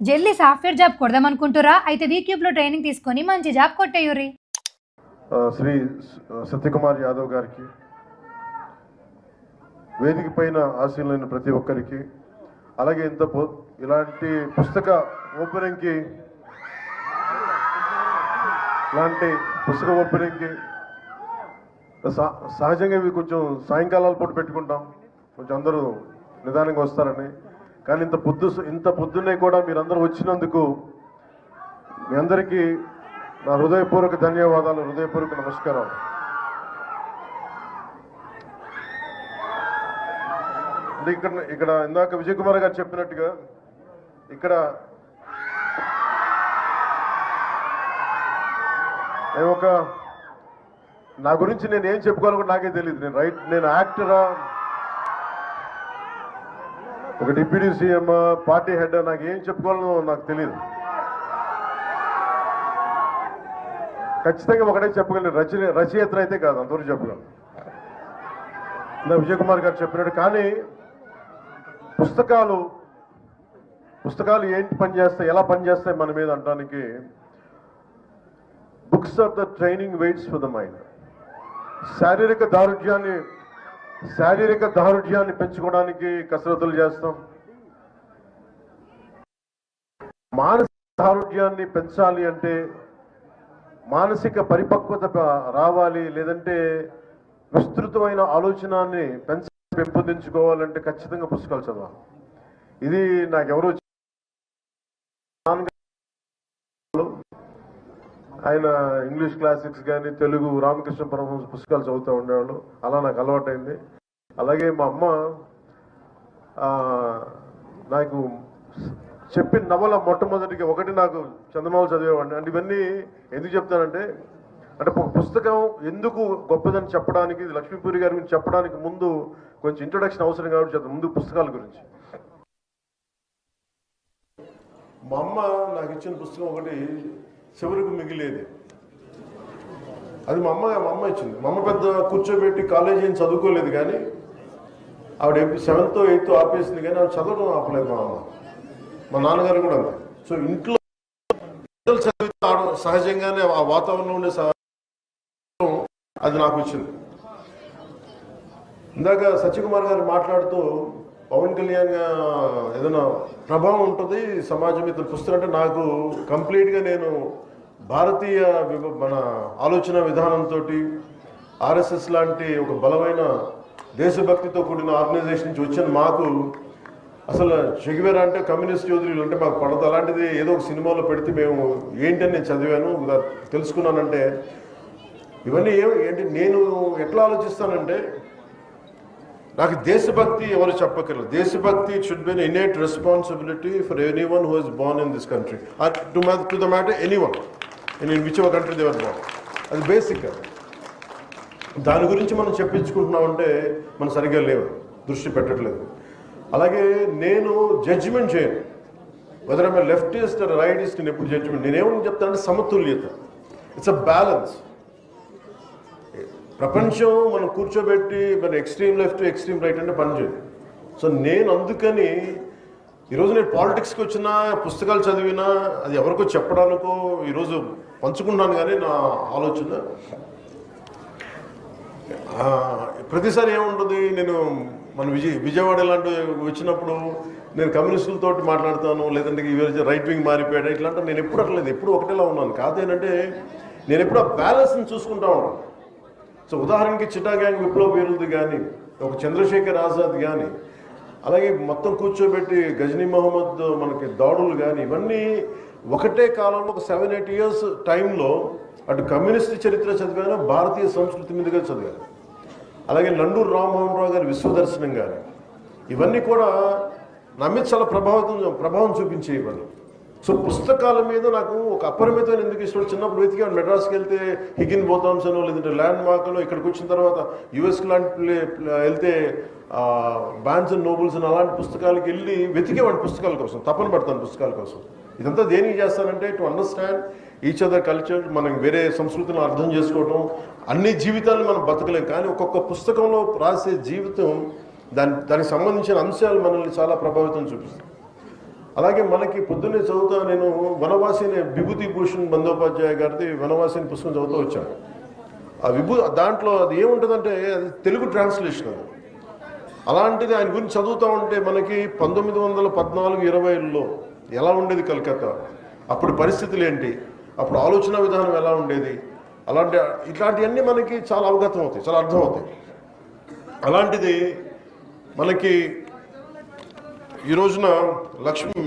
జల్దీ software job కొడదామనుకుంటురా? అయితే వీక్యూబ్ లో ట్రైనింగ్ తీసుకొని మంచి జాబ్ కొట్టేయుర్రి. శ్రీ సత్యకుమార్ యాదవ్ గారికి, వేదిక పైన ఆశీనులైన ప్రతి ఒక్కరికి, అలాగే ఇలాంటి పుస్తక ఓపెనింగ్కి సహజంగా ఇవి కొంచెం సాయంకాలాల పూట పెట్టుకుంటాం, కొంచెం అందరూ నిదానంగా వస్తారని. కానీ ఇంత పొద్దున్నే కూడా మీరందరూ వచ్చినందుకు మీ అందరికీ నా హృదయపూర్వక ధన్యవాదాలు, హృదయపూర్వక నమస్కారం. అంటే ఇక్కడ ఇందాక విజయ్ కుమార్ గారు చెప్పినట్టుగా ఇక్కడ నా గురించి నేను ఏం చెప్పుకోవాలో కూడా నాకే తెలియదు. నేను యాక్టరా, ఒక డిప్యూటీ సీఎం, పార్టీ హెడ్, నాకు ఏం చెప్పుకోవాలో నాకు తెలియదు. ఖచ్చితంగా ఒకటే చెప్పగలను, రచయిత అయితే కాదు, అంతవరకు చెప్పగలను. ఇందా విజయ్ కుమార్ గారు చెప్పినట్టు. కానీ పుస్తకాలు ఏంటి పనిచేస్తాయి, ఎలా పనిచేస్తాయి మన మీద అనడానికి, books are the training weights for the mind. శారీరక దారుఢ్యాన్ని పెంచుకోవడానికి కసరత్తులు చేస్తాం. మానసిక దారుఢ్యాన్ని పెంచాలి అంటే, మానసిక పరిపక్వత రావాలి, లేదంటే విస్తృతమైన ఆలోచనాన్ని పెంపొందించుకోవాలంటే ఖచ్చితంగా పుస్తకాలు చదవాలి. ఇది నాకెవరో ఆయన ఇంగ్లీష్ క్లాసిక్స్ కానీ తెలుగు రామకృష్ణ పరమహంస పుస్తకాలు చదువుతూ ఉండేవాళ్ళు, అలా నాకు అలవాటైంది. అలాగే మా అమ్మ నాకు చెప్పిన నవల మొట్టమొదటిగా ఒకటి నాకు చందమామ చదివేవాడిని. అంటే ఇవన్నీ ఎందుకు చెప్తానంటే, అంటే ఒక పుస్తకం ఎందుకు గొప్పదని చెప్పడానికి, లక్ష్మీపూరి గారి గురించి చెప్పడానికి ముందు కొంచెం ఇంట్రొడక్షన్ అవసరం కాబట్టి చెప్తాను. ముందు పుస్తకాల గురించి. మా అమ్మ నాకు ఇచ్చిన పుస్తకం ఒకటి చివరికి మిగిలేది. అది మా అమ్మ ఇచ్చింది. మా అమ్మ పెద్ద కూర్చోబెట్టి కాలేజీ ఏం చదువుకోలేదు, కానీ ఆవిడ 7th 8th ఆపేసింది, కానీ ఆవిడ చదవడం ఆపలేదు మా అమ్మ. మా నాన్నగారు కూడా అంతే. సో ఇంట్లో చదివితే సహజంగానే ఆ వాతావరణంలో ఉండే అది నాకు ఇచ్చింది. ఇందాక సత్యకుమార్ గారు మాట్లాడుతూ పవన్ కళ్యాణ్ ఏదైనా ప్రభావం ఉంటుంది సమాజం ఇతను పుస్తకం అంటే, నాకు కంప్లీట్గా నేను భారతీయ మన ఆలోచన విధానంతో ఆర్ఎస్ఎస్ లాంటి ఒక బలమైన దేశభక్తితో కూడిన ఆర్గనైజేషన్ నుంచి వచ్చిన మాకు అసలు చెగివేరా అంటే కమ్యూనిస్ట్ యోధులు అంటే మాకు పడదు. అలాంటిది ఏదో ఒక సినిమాలో పెడితే మేము ఏంటని నేను చదివాను, తెలుసుకున్నానంటే ఇవన్నీ ఏంటి నేను ఎట్లా ఆలోచిస్తానంటే, నాకు దేశభక్తి ఎవరు చెప్పక్కర్లేదు. దేశభక్తి should be innate responsibility for anyone who is Born in this country, to the matter anyone in which ever country they were born. అది బేసిక్. దాని గురించి మనం చెప్పించుకుంటున్నామంటే మనం సరిగ్గా లేవు, దృష్టి పెట్టట్లేదు. అలాగే నేను జడ్జిమెంట్ చేయను, whether I'm leftist or rightist. నేను ఎప్పుడు జడ్జిమెంట్, నేనేమని చెప్తానంటే సమతుల్యత. It's a balance. ప్రపంచం మనం కూర్చోబెట్టి మన ఎక్స్ట్రీమ్ లెఫ్ట్ ఎక్స్ట్రీమ్ రైట్ అంటే పనిచేయదు. సో నేను అందుకని ఈరోజు నేను పాలిటిక్స్కి వచ్చినా, పుస్తకాలు చదివినా, అది ఎవరికో చెప్పడానికో ఈరోజు పంచుకుంటాను. కానీ నా ఆలోచన ప్రతిసారి ఏముంటుంది, నేను మన విజయవాడ ఇలాంటి వచ్చినప్పుడు నేను కమ్యూనిస్టులతో మాట్లాడతాను, లేదంటే రైట్ వింగ్ మారిపోయాడు ఇట్లాంటి నేను ఎప్పుడు అట్లేదు, ఎప్పుడు ఒకటేలా ఉన్నాను. కాదేంటంటే నేను ఎప్పుడు ఆ బ్యాలెన్స్ని చూసుకుంటా ఉన్నాను. సో ఉదాహరణకి చిట్టా గ్యాంగ్ విప్లవ వీరులది కానీ, ఒక చంద్రశేఖర్ ఆజాద్ కానీ, అలాగే మొత్తం కూర్చోబెట్టి గజనీ మహమ్మద్ మనకి దాడులు కానీ, ఇవన్నీ ఒకటే కాలంలో ఒక 7-8 years టైంలో అటు కమ్యూనిస్ట్ చరిత్ర చదివాను, భారతీయ సంస్కృతి మీదుగా చదివాను. అలాగే నండూరు రామ్మోహన్ రావు గారి విశ్వదర్శనం కానీ, ఇవన్నీ కూడా నా మీద చాలా ప్రభావం చూపించే ఇవన్నీ. సో పుస్తకాల మీద నాకు ఒక అపరిమితమైన ఎందుకు ఇష్టం. చిన్నప్పుడు వెతికాను, మెడ్రాస్కి వెళ్తే హిగిన్ బోథామ్స్ అనో, లేదంటే ల్యాండ్ మార్క్లో, ఇక్కడికి వచ్చిన తర్వాత యుఎస్కి లాంటి వెళ్తే బాన్స్ అండ్ నోబుల్స్ అని అలాంటి పుస్తకాలకి వెళ్ళి వెతికేవాడి పుస్తకాల కోసం, తపన పడతాను పుస్తకాల కోసం. ఇదంతా దేనికి చేస్తానంటే to understand each other culture, మనం వేరే సంస్కృతిని అర్థం చేసుకోవడం. అన్ని జీవితాలను మనం బతకలేం, కానీ ఒక్కొక్క పుస్తకంలో రాసే జీవితం దానికి సంబంధించిన అంశాలు మనల్ని చాలా ప్రభావితం చూపిస్తాయి. అలాగే మనకి పొద్దున్నే చదువుతా నేను వనవాసి అనే విభూతి భూషణ్ బందోపాధ్యాయ గారిది వనవాసి అనే పుస్తకం చదువుతూ వచ్చాను. దాంట్లో అది ఏముంటుందంటే అది తెలుగు ట్రాన్స్లేషన్ అది. అలాంటిది ఆయన గురించి చదువుతూ ఉంటే మనకి 1914-20లో ఎలా ఉండేది కలకత్తా, అప్పుడు పరిస్థితులు ఏంటి, అప్పుడు ఆలోచన విధానం ఎలా ఉండేది, ఇట్లాంటివన్నీ మనకి చాలా అవగతం అవుతాయి, చాలా అర్థమవుతాయి. అలాంటిది మనకి ఈ రోజున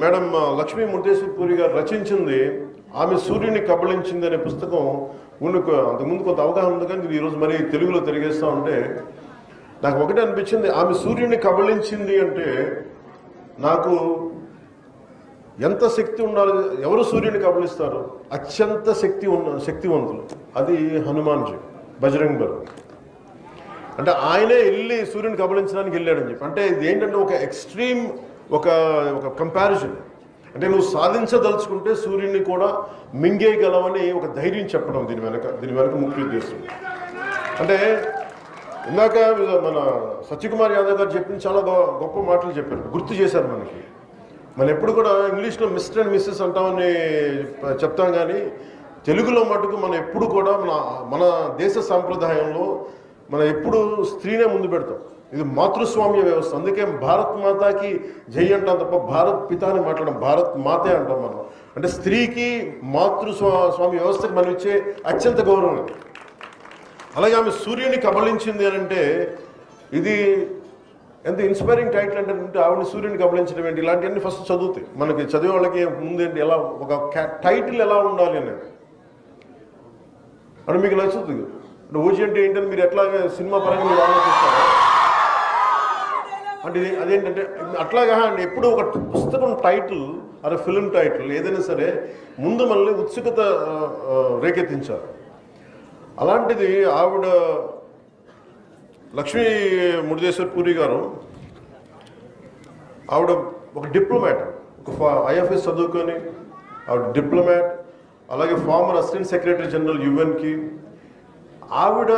మేడం లక్ష్మీ ముర్దేశ్వరి గారు రచించింది ఆమె సూర్యుని కబళించింది అనే పుస్తకం అంతకుముందు కొంత అవగాహన ఉంది, కానీ ఈరోజు మరి తెలుగులో తిరిగేస్తూ ఉంటే నాకు ఒకటే అనిపించింది, ఆమె సూర్యుని కబళించింది అంటే నాకు ఎంత శక్తి ఉండాలి. ఎవరు సూర్యుని కబళిస్తారు? అత్యంత శక్తివంతులు, అది హనుమాన్జీ, బజరంగ్ బలి. అంటే ఆయనే వెళ్ళి సూర్యుని కబళించడానికి వెళ్ళాడని చెప్పి, అంటే ఇది ఏంటంటే ఒక ఎక్స్ట్రీమ్ ఒక కంపారిజన్. అంటే నువ్వు సాధించదలుచుకుంటే సూర్యుని కూడా మింగేయగలవని ఒక ధైర్యం చెప్పడం దీని వెనక ముఖ్య ఉద్దేశం. అంటే ఇందాక మన సత్యకుమార్ యాదవ్ గారు చెప్పిన చాలా గొప్ప మాటలు చెప్పారు, గుర్తు చేశారు మనకి. మనం ఎప్పుడు కూడా ఇంగ్లీష్లో మిస్టర్ అండ్ మిస్సెస్ అంటామని చెప్తాం, కానీ తెలుగులో మటుకు మనం ఎప్పుడు కూడా మన దేశ సాంప్రదాయంలో మనం ఎప్పుడు స్త్రీనే ముందు పెడతాం. ఇది మాతృస్వామ్య వ్యవస్థ, అందుకే భారత్ మాతాకి జై అంటాం తప్ప భారత్ పితాని మాట్లాడడం, భారత్ మాతే అంటాం మనం. అంటే స్త్రీకి మాతృస్వామ్య వ్యవస్థకి మనం ఇచ్చే అత్యంత గౌరవం. అలాగే ఆమె సూర్యుని కబళించింది అని అంటే ఇది ఎంత ఇన్స్పైరింగ్ టైటిల్ అంటే ఆవిడని సూర్యుని కబళించడం ఏంటి, ఇలాంటివన్నీ ఫస్ట్ చదువుతాయి మనకి. చదివే వాళ్ళకి ముందేంటి ఎలా ఒక టైటిల్ ఎలా ఉండాలి అనేది అంటే మీకు నచ్చుతుంది. అంటే ఓజీ అంటే ఏంటని మీరు ఎట్లా సినిమా పరంగా మీరు ఆలోచిస్తారా అంటే అదేంటంటే అట్లాగా ఎప్పుడు ఒక పుస్తకం టైటిల్ అరే ఫిల్మ్ టైటిల్ ఏదైనా సరే ముందు మనల్ని ఉత్సుకత రేకెత్తించాలి. అలాంటిది ఆవిడ లక్ష్మీ ముర్దేశ్వరి గారు ఆవిడ ఒక డిప్లొమాట్, ఒక ఐఎఫ్ఎస్ చదువుకొని ఆవిడ డిప్లొమాట్, అలాగే ఫార్మర్ అసిస్టెంట్ సెక్రటరీ జనరల్ యుఎన్కి. ఆవిడ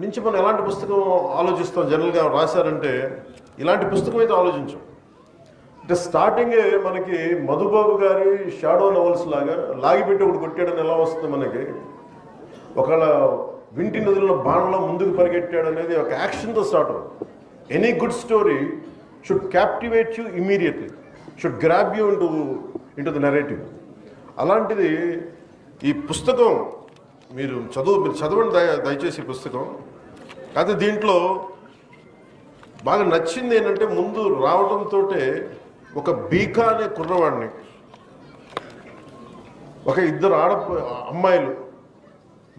నుంచి మనం ఎలాంటి పుస్తకం ఆలోచిస్తాం జనరల్గా రాశారంటే ఇలాంటి పుస్తకం అయితే ఆలోచించాం. అంటే స్టార్టింగే మనకి మధుబాబు గారి షాడో నవల్స్ లాగా లాగిపెట్టి ఒకటి కొట్టాడని ఎలా వస్తుంది మనకి, ఒకవేళ వింటి నదుల్లో బాణంలో ముందుకు పరిగెట్టాడు అనేది ఒక యాక్షన్తో స్టార్ట్ అవుతుంది. Any good story should captivate you immediately, should grab you into the narrative. అలాంటిది ఈ పుస్తకం మీరు చదవండి దయచేసి ఈ పుస్తకం. అయితే దీంట్లో బాగా నచ్చింది ఏంటంటే ముందు రావడంతో ఒక బీకా అనే కుర్రవాడిని, ఒక ఇద్దరు అమ్మాయిలు,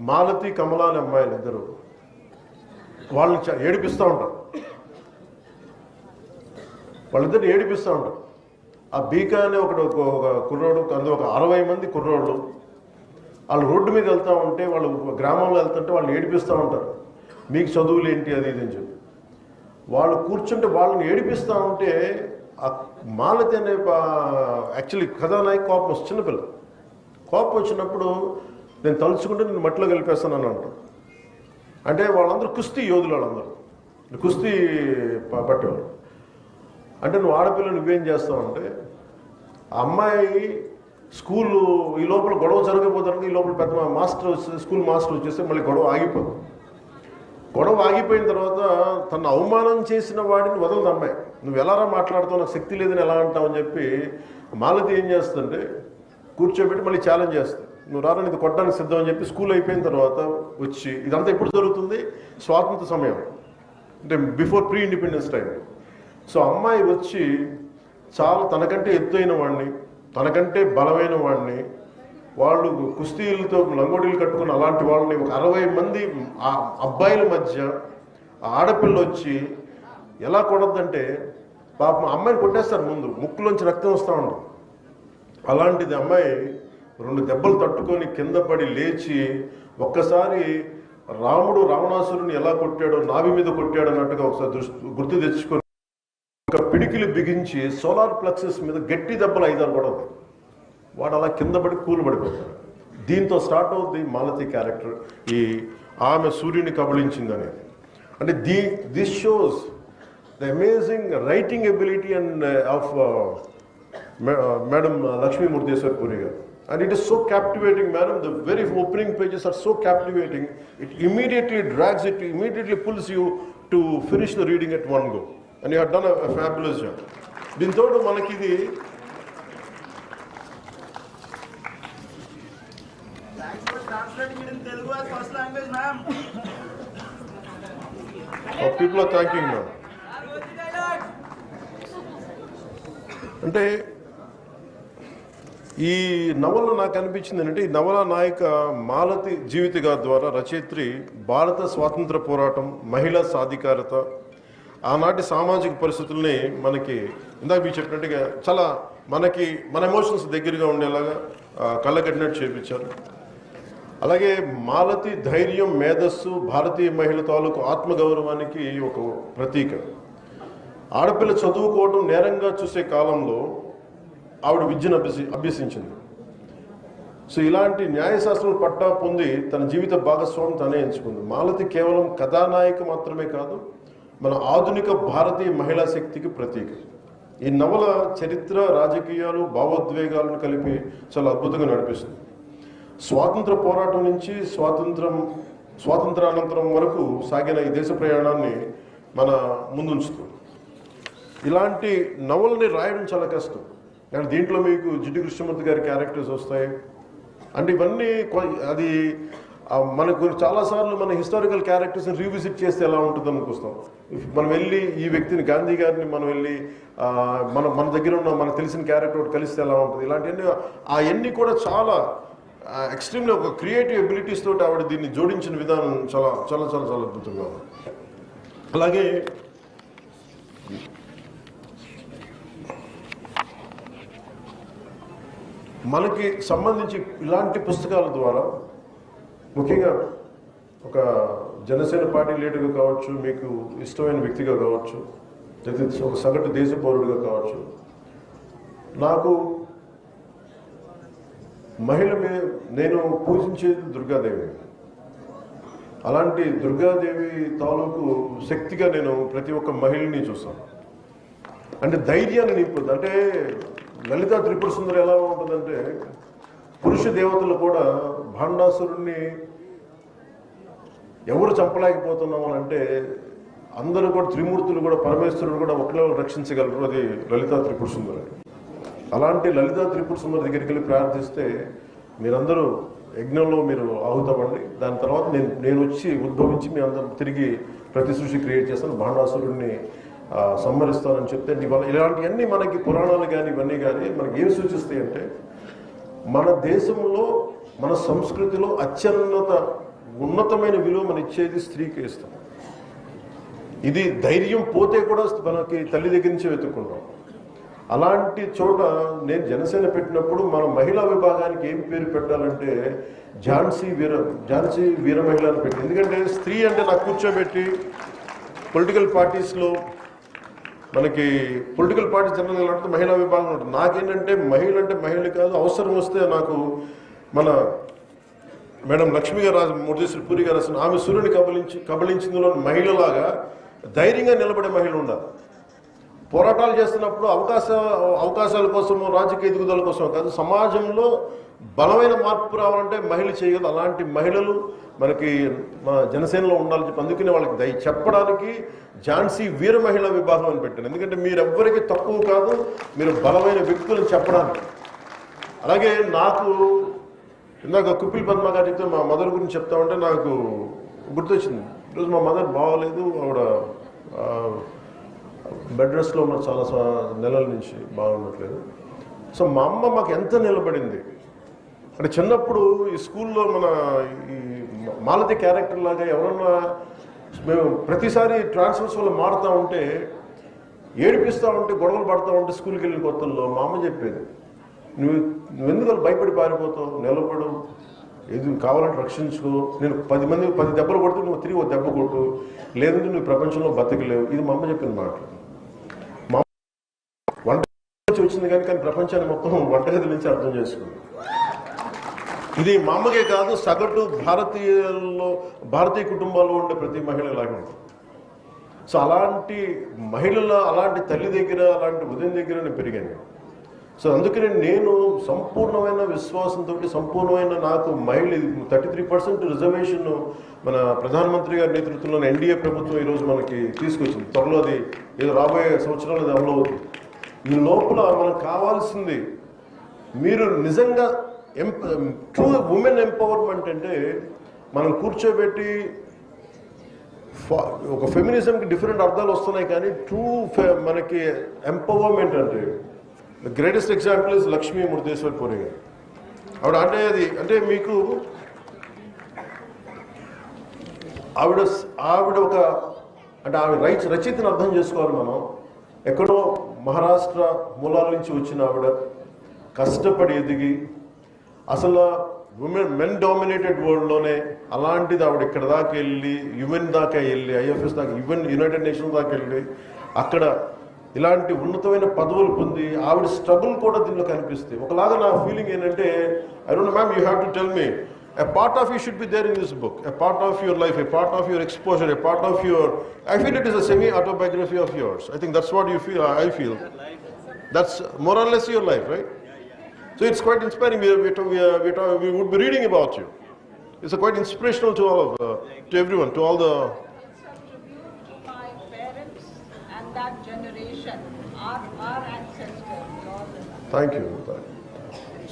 మాలతి కమల అనే అమ్మాయిలు ఇద్దరు, వాళ్ళని ఏడిపిస్తూ ఉంటారు. వాళ్ళిద్దరిని ఏడిపిస్తూ ఉంటారు. ఆ బీకా అనే ఒక కుర్రోడు, అందులో ఒక 60 మంది కుర్రోళ్ళు, వాళ్ళు రోడ్డు మీద వెళ్తూ ఉంటే, వాళ్ళు గ్రామంలో వెళ్తుంటే వాళ్ళని ఏడిపిస్తూ ఉంటారు. మీకు చదువులు ఏంటి అది ఇది అని చెప్పి వాళ్ళు కూర్చుంటే వాళ్ళని ఏడిపిస్తూ ఉంటే ఆ మాలతి అనే యాక్చువల్లీ కథానాయకు కోపం వస్తుంది. చిన్నపిల్ల కోపం వచ్చినప్పుడు నేను తలుచుకుంటే నేను మట్టిలో కలిపేస్తానని అంటాను. అంటే వాళ్ళందరూ కుస్తీ యోధులు, వాళ్ళందరూ కుస్తీ పట్టేవాళ్ళు. అంటే నువ్వు ఆడపిల్ల నువ్వేం చేస్తావంటే, ఆ అమ్మాయి స్కూలు ఈ లోపల గొడవ జరగబోతానికి ఈ లోపల పెద్ద స్కూల్ మాస్టర్ వచ్చేస్తే మళ్ళీ గొడవ ఆగిపోదు. గొడవ ఆగిపోయిన తర్వాత తను అవమానం చేసిన వాడిని వదలదు అమ్మాయి. నువ్వు ఎలారా మాట్లాడుతావు, నాకు శక్తి లేదని ఎలా అంటావు అని చెప్పి మాలతి ఏం చేస్తుందంటే కూర్చోబెట్టి మళ్ళీ ఛాలెంజ్ చేస్తుంది, నువ్వు రారా ఇది కొట్టడానికి సిద్ధం అని చెప్పి. స్కూల్ అయిపోయిన తర్వాత వచ్చి ఇదంతా ఎప్పుడు జరుగుతుంది, స్వాతంత్ర సమయం అంటే before pre independence time. So అమ్మాయి వచ్చి చాలా తనకంటే ఎత్తైన వాడిని, తనకంటే బలమైన వాడిని, వాళ్ళు కుస్తీలతో లంగోడీలు కట్టుకుని అలాంటి వాళ్ళని ఒక 60 మంది అబ్బాయిల మధ్య ఆడపిల్ల వచ్చి ఎలా కొడద్దంటే పాపం అమ్మాయిని కొట్టేస్తారు, ముందు ముక్కులోంచి రక్తం వస్తూ ఉంటుంది. అలాంటిది అమ్మాయి 2 దెబ్బలు తట్టుకొని కింద పడి లేచి ఒక్కసారి రాముడు రావణాసురుని ఎలా కొట్టాడో నాభి మీద కొట్టాడు అన్నట్టుగా ఒకసారి గుర్తు తెచ్చుకొని ఒక పిడికిలు బిగించి సోలార్ ప్లెక్సెస్ మీద గట్టి దెబ్బలు 5-6 కొడదు. వాడు అలా కింద పడి కూలు పడిపోతాడు. దీంతో స్టార్ట్ అవుతుంది మాలతి క్యారెక్టర్, ఈ ఆమె సూర్యుని కబళించింది అనేది. అంటే this shows the amazing writing ability and of Madam Lakshmi Murteswar Puri garu. And it is so captivating, madam. The very opening pages are so captivating. It immediately drags it, immediately pulls you to finish the reading at one go. And you have done a fabulous job. దీంతో మనకి ఇది people are thanking ma'am. అంటే ఈ నవల నాకు అనిపించింది అంటే ఈ నవల నాయిక మాలతి జీవిత గారి ద్వారా రచయిత్రి భారత స్వాతంత్ర పోరాటం, మహిళా సాధికారత, ఆనాటి సామాజిక పరిస్థితుల్ని మనకి ఇందాక మీరు చెప్పినట్టుగా చాలా మనకి మన ఎమోషన్స్ దగ్గరగా ఉండేలాగా కళ్ళకట్టినట్టు చేపించారు. అలాగే మాలతి ధైర్యం, మేధస్సు, భారతీయ మహిళ తాలూకు ఆత్మగౌరవానికి ఒక ప్రతీక. ఆడపిల్ల చదువుకోవడం నేరంగా చూసే కాలంలో ఆవిడ విద్యను అభ్యసించింది. సో ఇలాంటి న్యాయశాస్త్రం పట్టా పొంది తన జీవిత భాగస్వామి తనే ఎంచుకుంది. మాలతి కేవలం కథానాయిక మాత్రమే కాదు, మన ఆధునిక భారతీయ మహిళా శక్తికి ప్రతీక. ఈ నవల చరిత్ర, రాజకీయాలు, భావోద్వేగాలను కలిపి చాలా అద్భుతంగా నడిపిస్తుంది. స్వాతంత్ర పోరాటం నుంచి స్వాతంత్రానంతరం వరకు సాగిన ఈ దేశ ప్రయాణాన్ని మన ముందుంచుతుంది. ఇలాంటి నవలని రాయడం చాలా కష్టం. కానీ దీంట్లో మీకు జిడ్డు కృష్ణమూర్తి గారి క్యారెక్టర్స్ వస్తాయి. అంటే ఇవన్నీ అది మనకు చాలాసార్లు మన హిస్టారికల్ క్యారెక్టర్స్ని రీవిజిట్ చేస్తే ఎలా ఉంటుంది అనుకొస్తాం. మనం వెళ్ళి ఈ వ్యక్తిని, గాంధీ గారిని మనం వెళ్ళి మన దగ్గర ఉన్న మనకు తెలిసిన క్యారెక్టర్ ఒకటి కలిస్తే ఎలా ఉంటుంది, ఇలాంటివన్నీ అవన్నీ కూడా చాలా ఎక్స్ట్రీమ్లీ ఒక క్రియేటివ్ ఎబిలిటీస్ తోటి ఆవిడ దీన్ని జోడించిన విధానం చాలా చాలా చాలా చాలా అద్భుతంగా ఉంది. అలాగే మనకి సంబంధించి ఇలాంటి పుస్తకాల ద్వారా ముఖ్యంగా ఒక జనసేన పార్టీ లీడర్గా కావచ్చు, మీకు ఇష్టమైన వ్యక్తిగా కావచ్చు, లేదా ఒక సగటు దేశ పౌరుడిగా కావచ్చు, నాకు మహిళ నేను పూజించేది దుర్గాదేవి. అలాంటి దుర్గాదేవి తాలూకు శక్తిగా నేను ప్రతి ఒక్క మహిళని చూస్తాను. అంటే ధైర్యాన్ని నింపుతుంది. అంటే లలితా త్రిపుర సుందరి ఎలా ఉంటుందంటే, పురుష దేవతలు కూడా భాండాసురుణ్ణి ఎవరు చంపలేకపోతున్నాం అని అంటే అందరూ కూడా త్రిమూర్తులు కూడా పరమేశ్వరుడు కూడా ఒకరే రక్షించగలరు. అది లలితా త్రిపుర సుందరి. అలాంటి లలితా త్రిపుర సుందరి దగ్గరికి వెళ్ళి ప్రార్థిస్తే మీరందరూ యజ్ఞంలో మీరు ఆహుతమండి, దాని తర్వాత నేను వచ్చి ఉద్భవించి మీ అందరూ తిరిగి ప్రతి సృష్టి క్రియేట్ చేస్తాను, భాండాసురుడిని సంహరిస్తానని చెప్తే ఇలాంటివన్నీ మనకి పురాణాలు కానీ ఇవన్నీ కానీ మనకి ఏం సూచిస్తాయి అంటే, మన దేశంలో మన సంస్కృతిలో ఉన్నతమైన విలువ మనం ఇచ్చేది స్త్రీకి ఇస్తాం. ఇది ధైర్యం పోతే కూడా మనకి తల్లి దగ్గర నుంచి వెతుక్కుంటాం. అలాంటి చోట నేను జనసేన పెట్టినప్పుడు మన మహిళా విభాగానికి ఏం పేరు పెట్టాలంటే ఝాన్సీ వీర మహిళ అని పెట్టి. ఎందుకంటే స్త్రీ అంటే నాకు కూర్చోబెట్టి పొలిటికల్ పార్టీస్లో మనకి పొలిటికల్ పార్టీ జనరల్గా అంటే మహిళా విభాగం ఉంటుంది. నాకేంటంటే మహిళ అంటే మహిళ కాదు, అవసరం వస్తే నాకు మన మేడం లక్ష్మి గారు మురళీశ్వర పూరి గారు రాసిన ఆమె సూర్యుని కబలించిందిలో మహిళలాగా ధైర్యంగా నిలబడే మహిళ ఉండాలి. పోరాటాలు చేస్తున్నప్పుడు అవకాశాల కోసమో రాజకీయ ఎదుగుదల కోసమో కాదు, సమాజంలో బలమైన మార్పు రావాలంటే మహిళ చేయగలదు. అలాంటి మహిళలు మనకి మన జనసేనలో ఉండాలని చెప్పి అందుకనే వాళ్ళకి చెప్పడానికి ఝాన్సీ వీర మహిళా విభాగం అని పెట్టాను. ఎందుకంటే మీరెవ్వరికి తక్కువ కాదు, మీరు బలమైన వ్యక్తులను చెప్పడానికి. అలాగే నాకు ఇందాక కుప్పిల్ పద్మ గారు చెప్తే మా మదర్ గురించి చెప్తామంటే నాకు గుర్తొచ్చింది. ఈరోజు మా మదర్ బాగోలేదు, ఆవిడ బెడ్ రెస్ట్లో ఉన్న చాలా నెలల నుంచి బాగుండట్లేదు. సో మా అమ్మ మాకు ఎంత నిలబడింది అంటే, చిన్నప్పుడు ఈ స్కూల్లో మన ఈ మాలతి క్యారెక్టర్ లాగా ఎవరన్నా మేము ప్రతిసారి ట్రాన్స్ఫర్స్ వల్ల మారుతూ ఉంటే, ఏడిపిస్తూ ఉంటే, గొడవలు పడుతూ ఉంటే స్కూల్కి వెళ్ళిన కొత్తల్లో మా అమ్మ చెప్పేది, నువ్వు ఎందుకు భయపడి పారిపోతావు, నిలబడు, ఏది కావాలంటే రక్షించుకో, నేను 10 దెబ్బలు కొడితే నువ్వు తిరిగి 1 దెబ్బ కొట్టు, లేదంటే నువ్వు ప్రపంచంలో బతకలేవు. ఇది మా అమ్మ చెప్పిన మాట. మా వంట నుంచి వచ్చింది కానీ ప్రపంచాన్ని మొత్తం వంటగది నుంచి అర్థం చేసుకుంది. ఇది మా అమ్మకే కాదు, సగటు భారతీయ కుటుంబాల్లో ఉండే ప్రతి మహిళ ఇలాగే ఉంటుంది. సో అలాంటి మహిళల అలాంటి తల్లి దగ్గర, అలాంటి ఉదయం దగ్గర నేను పెరిగాను. సో అందుకని నేను సంపూర్ణమైన విశ్వాసంతో, సంపూర్ణమైన నాకు మహిళ 33% రిజర్వేషన్ మన ప్రధానమంత్రి గారి నేతృత్వంలోని ఎన్డీఏ ప్రభుత్వం ఈరోజు మనకి తీసుకొచ్చింది. త్వరలో అది ఏదో రాబోయే సంవత్సరాలు అది అమలు అవుతుంది. ఈ లోపల మనకు కావాల్సింది మీరు నిజంగా ట్రూ ఉమెన్ ఎంపవర్మెంట్ అంటే మనం కూర్చోబెట్టి ఒక ఫెమినిజంకి డిఫరెంట్ అర్థాలు వస్తున్నాయి, కానీ ట్రూ మనకి ఎంపవర్మెంట్ అంటే the greatest example is Lakshmi Murudeshwar puri గారు. ఆవిడ అంటే అది అంటే మీకు ఆవిడ ఒక అంటే ఆవిడ రచయితను అర్థం చేసుకోవాలి మనం. ఎక్కడో మహారాష్ట్ర మూలాల నుంచి వచ్చిన ఆవిడ కష్టపడి ఎదిగి అసలు మెన్ డామినేటెడ్ వరల్డ్లోనే అలాంటిది ఆవిడ ఇక్కడ దాకా వెళ్ళి యుఎన్ దాకా వెళ్ళి ఐఎఫ్ఎస్ దాకా ఈవెన్ యునైటెడ్ నేషన్స్ దాకా వెళ్ళి అక్కడ ఇలాంటి ఉన్నతమైన పదవులు పొంది ఆవిడ స్ట్రగుల్ కూడా దీనిలో కనిపిస్తాయి. ఒకలాగా నా ఫీలింగ్ ఏంటంటే, I don't know ma'am, you have to tell me a part of you should be there in this book, a part of your life, a part of your exposure, a part of your, I feel it is a semi autobiography of yours. I think that's what you feel. I feel that's more or less your life, right? So it's quite inspiring. We would be reading about you. It's quite inspirational to all of to everyone, to all the my parents and that generation, our ancestors. Thank you.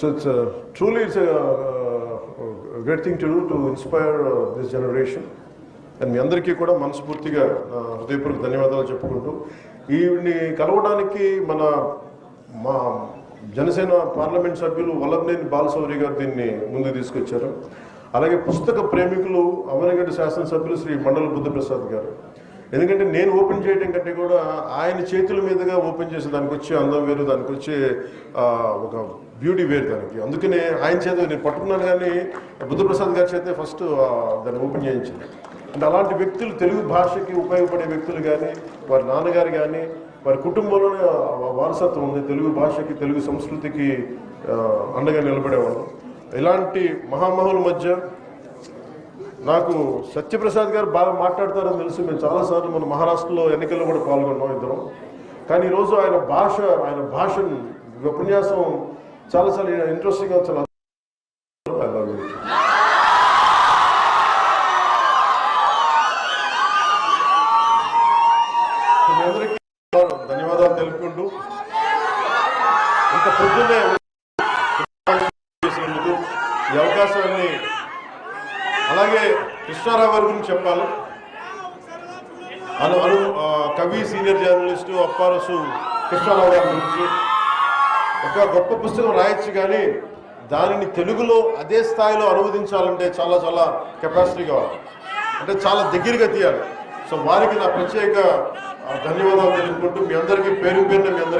So it's truly it's a great thing to do to inspire this generation. And మీ అందరికీ కూడా మనస్ఫూర్తిగా హృదయపూర్వక ధన్యవాదాలు చెప్పుకుంటూ, ఈవిని కలవడానికి మా Janasena parliament సభ్యులు వల్లభనేని బాలశౌరి గారు దీన్ని ముందుకు తీసుకొచ్చారు. అలాగే పుస్తక ప్రేమికులు అవనగడ్డ శాసనసభ్యులు శ్రీ మండల బుద్ధప్రసాద్ గారు. ఎందుకంటే నేను ఓపెన్ చేయడం కంటే కూడా ఆయన చేతుల మీదుగా ఓపెన్ చేసి దానికి వచ్చే అందం వేరు, దానికి వచ్చే ఒక బ్యూటీ వేరు దానికి. అందుకనే ఆయన చేత నేను పట్టుకున్నాను, కానీ బుద్ధప్రసాద్ గారి చేతే ఫస్ట్ దాన్ని ఓపెన్ చేయించింది. అంటే అలాంటి వ్యక్తులు, తెలుగు భాషకి ఉపయోగపడే వ్యక్తులు కానీ, వారి నాన్నగారు కానీ, వారి కుటుంబంలోనే వారసత్వం ఉంది, తెలుగు భాషకి తెలుగు సంస్కృతికి అండగా నిలబడేవాళ్ళు. ఇలాంటి మహామహుల మధ్య నాకు సత్యప్రసాద్ గారు బాగా మాట్లాడతారని తెలుసు. మేము చాలాసార్లు మన మహారాష్ట్రలో ఎన్నికల్లో కూడా పాల్గొన్నాం ఇద్దరం. కానీ ఈరోజు ఆయన భాషను ఉపన్యాసం చాలాసార్లు ఇంట్రెస్టింగ్గా చాలా మీ అందరికీ ధన్యవాదాలు తెలుపుకుంటూ ఇంత పొద్దున్నే చేసినందుకు ఈ అవకాశాన్ని, అలాగే కృష్ణారావు గారి గురించి చెప్పాలి. కవి, సీనియర్ జర్నలిస్టు అప్పారసు కృష్ణారావు గారి గురించి ఒక గొప్ప పుస్తకం రాయొచ్చు, కానీ దానిని తెలుగులో అదే స్థాయిలో అనువదించాలంటే చాలా చాలా కెపాసిటీ కావాలి, అంటే చాలా దగ్గరగా తీయాలి. సో వారికి నా ప్రత్యేక ధన్యవాదాలు తెలుపుకుంటూ మీ అందరికీ పేరు పేరున మీ అందరికీ